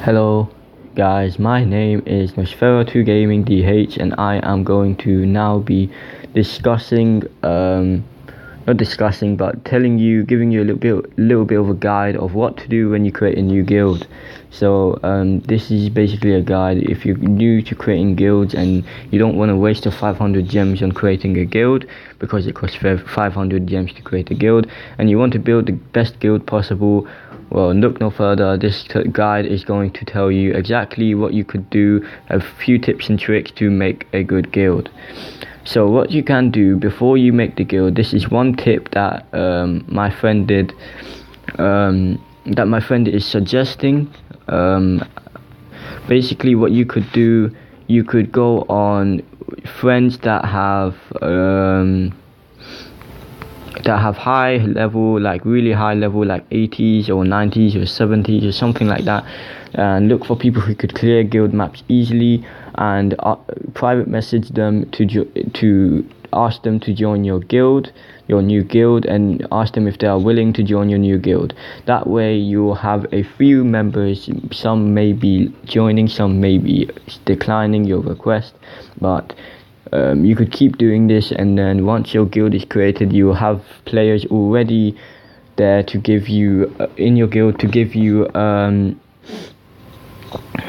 Hello guys, my name is Nosferatu Gaming DH and I am going to now be discussing not discussing but telling you, giving you a little bit of a guide of what to do when you create a new guild. So this is basically a guide if you're new to creating guilds and you don't want to waste your 500 gems on creating a guild, because it costs 500 gems to create a guild, and you want to build the best guild possible. Well, look no further. This guide is going to tell you exactly what you could do, a few tips and tricks to make a good guild. So what you can do before you make the guild, this is one tip that my friend did, that my friend is suggesting. Basically what you could do, you could go on friends that have high level, like really high level, like 80s or 90s or 70s or something like that, and look for people who could clear guild maps easily, and private message them to ask them to join your guild, your new guild, and ask them if they are willing to join your new guild. That way you will have a few members. Some may be joining, some may be declining your request, but you could keep doing this, and then once your guild is created, you will have players already there to give you in your guild to give you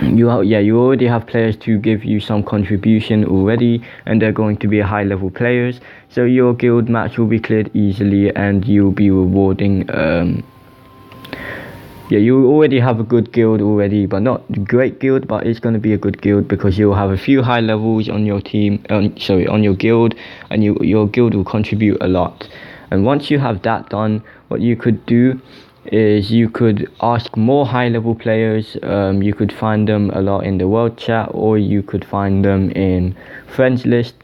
you already have players to give you some contribution already, and they're going to be high level players, so your guild match will be cleared easily and you'll be rewarding you already have a good guild already, but not great guild, but it's going to be a good guild because you'll have a few high levels on your team, on your guild, and your guild will contribute a lot. And once you have that done, what you could do is you could ask more high level players. You could find them a lot in the world chat, or you could find them in friends list.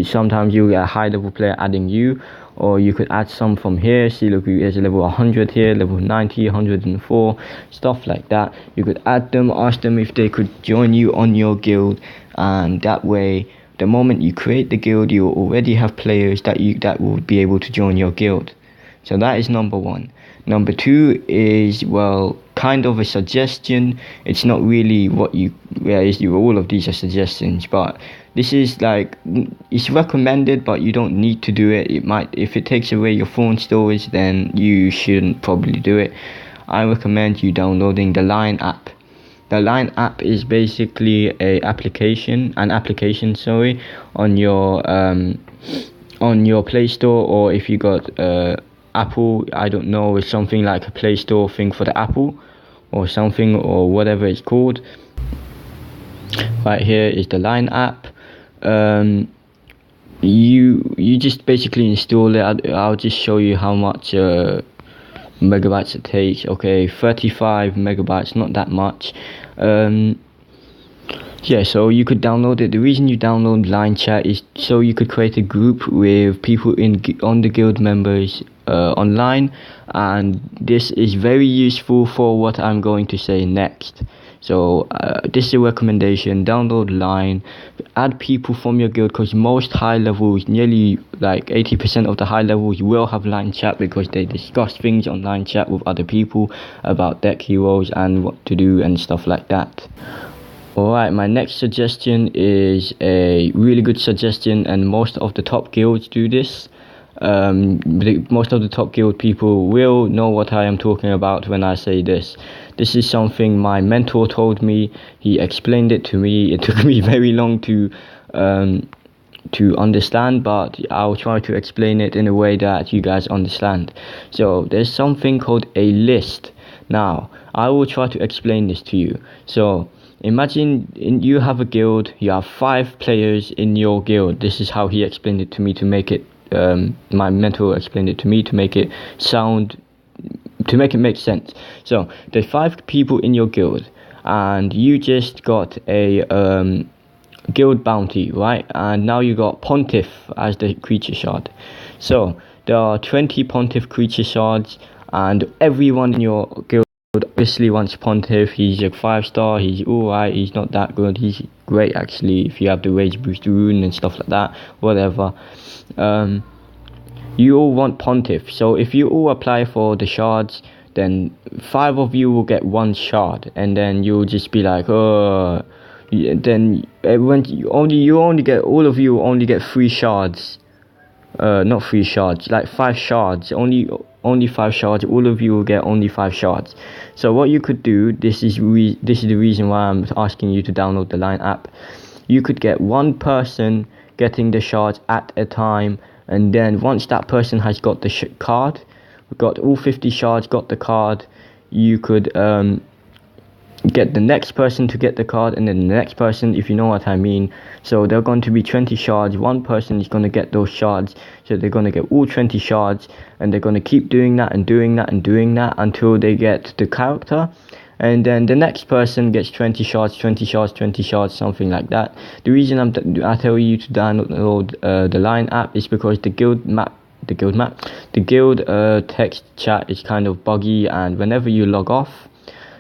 Sometimes you'll get a high level player adding you, or you could add some from here. See, look, there's a level 100 here, level 90, 104, stuff like that. You could add them, ask them if they could join you on your guild, and that way the moment you create the guild, you already have players that will be able to join your guild. So that is number one. Number two is, well, kind of a suggestion. It's not really what you all of these are suggestions, but this is like, it's recommended, but you don't need to do it. It might, if it takes away your phone storage, then you shouldn't probably do it. I recommend you downloading the Line app. The Line app is basically an application on your Play Store, or if you got Apple, I don't know, it's something like a Play Store thing for the Apple or something, or whatever it's called. Right here is the Line app. You just basically install it. I'll just show you how much megabytes it takes. Okay, 35 megabytes, not that much. So you could download it. The reason you download Line Chat is so you could create a group with people on the guild members online, and this is very useful for what I'm going to say next. So this is a recommendation. Download Line, add people from your guild, because most high levels, nearly like 80% of the high levels, will have Line Chat because they discuss things on Line Chat with other people about deck heroes and what to do and stuff like that. Alright, my next suggestion is a really good suggestion, and most of the top guilds do this. Most of the top guild people will know what I am talking about when I say this. This is something my mentor told me. He explained it to me. It took me very long to understand, but I'll try to explain it in a way that you guys understand. So there's something called a list. Now, I will try to explain this to you. So imagine you have a guild, you have 5 players in your guild. This is how he explained it to me to make it, my mentor explained it to me to make it make sense. So there's 5 people in your guild, and you just got a guild bounty, right? And now you got Pontiff as the creature shard. So there are 20 Pontiff creature shards, and everyone in your guild obviously wants Pontiff. He's a 5-star, he's alright, he's not that good, he's great actually if you have the rage boost rune and stuff like that, whatever. You all want Pontiff, so if you all apply for the shards, then 5 of you will get 1 shard, and then you'll just be like, oh. Then when you only get, all of you only get 3 shards. Not 3 shards, like 5 shards. Only 5 shards. All of you will get only 5 shards. So what you could do, this is the reason why I'm asking you to download the Line app. You could get 1 person getting the shards at a time, and then once that person has got the card, got all 50 shards, got the card, you could get the next person to get the card, and then the next person, if you know what I mean. So they're going to be 20 shards. 1 person is going to get those shards, so they're going to get all 20 shards, and they're going to keep doing that and doing that and doing that until they get the character. And then the next person gets 20 shards, 20 shards, 20 shards, something like that. The reason I tell you to download the Line app is because the guild text chat is kind of buggy, and whenever you log off,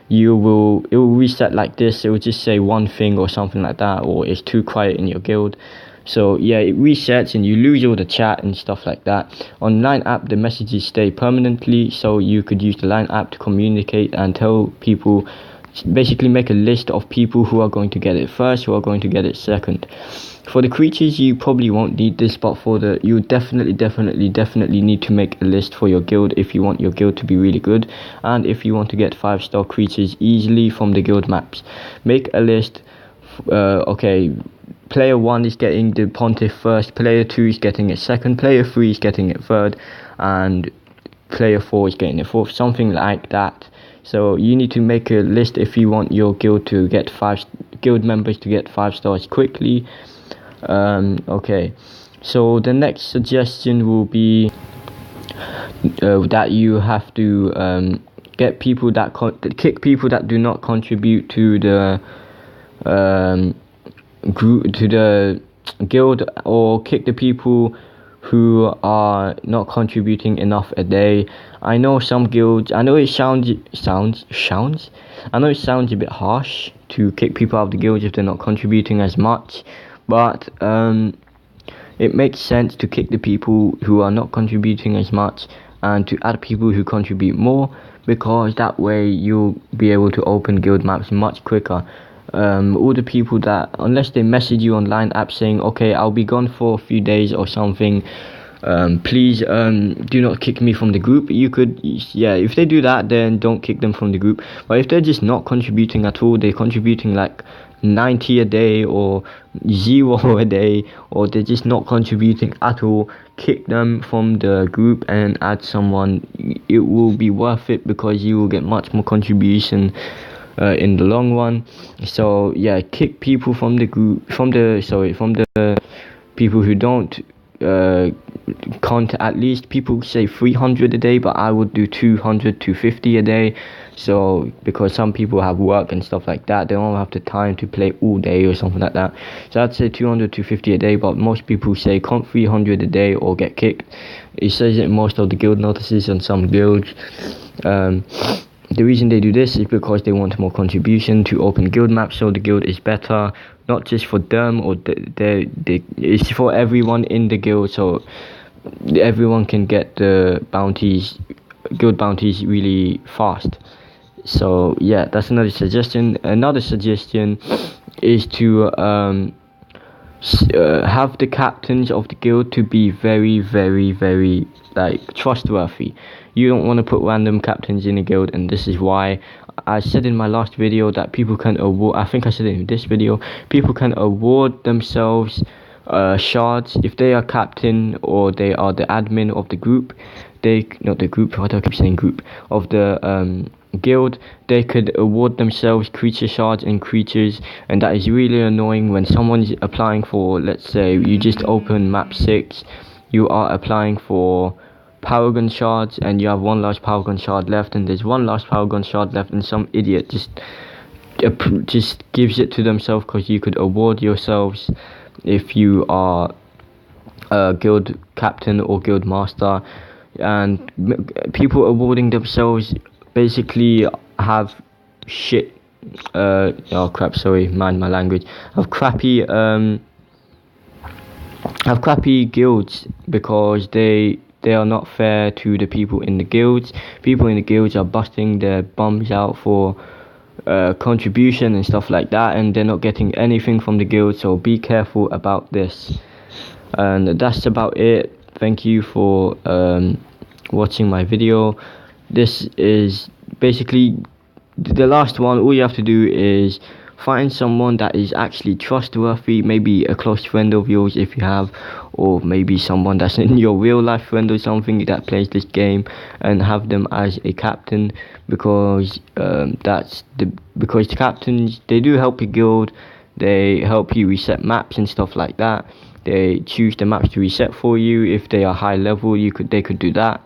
it will reset like this. It will just say one thing or something like that, or it's too quiet in your guild. So yeah, it resets and you lose all the chat and stuff like that. On Line app, the messages stay permanently, so you could use the Line app to communicate and tell people, basically make a list of people who are going to get it first, who are going to get it second. For the creatures, you probably won't need this, but you definitely need to make a list for your guild if you want your guild to be really good, and if you want to get 5-star creatures easily from the guild maps. Make a list. Okay, player 1 is getting the Pontiff first, player 2 is getting it second, player 3 is getting it third, and player 4 is getting it fourth, something like that. So you need to make a list if you want your guild to get guild members to get 5 stars quickly. Okay, so the next suggestion will be that you have to get people that kick people that do not contribute to the group, to the guild, or kick the people who are not contributing enough a day. I know some guilds, I know it sounds I know it sounds a bit harsh to kick people out of the guild if they're not contributing as much, but it makes sense to kick the people who are not contributing as much and to add people who contribute more, because that way you'll be able to open guild maps much quicker. All the people that, unless they message you on Line app saying, okay, I'll be gone for a few days or something, please do not kick me from the group. You could, yeah, if they do that, then don't kick them from the group. But if they're just not contributing at all, they're contributing like 90 a day or 0 a day, or they're just not contributing at all, kick them from the group and add someone. It will be worth it because you will get much more contribution in the long run. So yeah, kick people from the group, from the people who don't at least, people say 300 a day, but I would do 200 to 50 a day. So because some people have work and stuff like that, they don't have the time to play all day or something like that. So I'd say 200 to 50 a day, but most people say 300 a day or get kicked. It says it in most of the guild notices on some guilds. The reason they do this is because they want more contribution to open guild maps, so the guild is better, not just for them, or it's for everyone in the guild, so everyone can get the bounties, guild bounties, really fast. So yeah, that's another suggestion. Another suggestion is to have the captains of the guild to be very like trustworthy. You don't want to put random captains in a guild, and this is why I said in my last video that people can award, I think I said it in this video, people can award themselves shards if they are captain or they are the admin of the group. Not the group, why do I keep saying group, of the guild, they could award themselves creature shards and creatures, and that is really annoying when someone's applying for, let's say you just open map 6, you are applying for power gun shards and you have one last power gun shard left, and there's one last power gun shard left, and some idiot just gives it to themselves, because you could award yourselves if you are a guild captain or guild master. And people awarding themselves basically have shit oh crap, sorry, mind my language, have crappy guilds, because they they are not fair to the people in the guilds. People in the guilds are busting their bums out for contribution and stuff like that, and they're not getting anything from the guild, so be careful about this. And that's about it. Thank you for watching my video. This is basically the last one. All you have to do is find someone that is actually trustworthy, maybe a close friend of yours if you have, or maybe someone that's in your real life friend or something that plays this game, and have them as a captain, because because captains, they do help your guild. They help you reset maps and stuff like that. They choose the maps to reset for you. If they are high level, they could do that.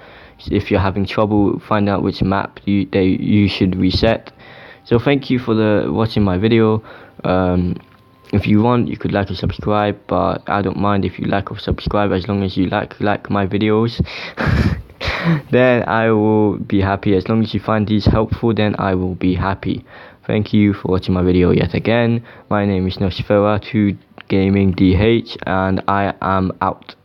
If you're having trouble, find out which map you should reset. So thank you for watching my video. If you want, you could like and subscribe, but I don't mind if you like or subscribe, as long as you like my videos. Then I will be happy. As long as you find these helpful, then I will be happy. Thank you for watching my video yet again. My name is Nosferatu Gaming DH, and I am out.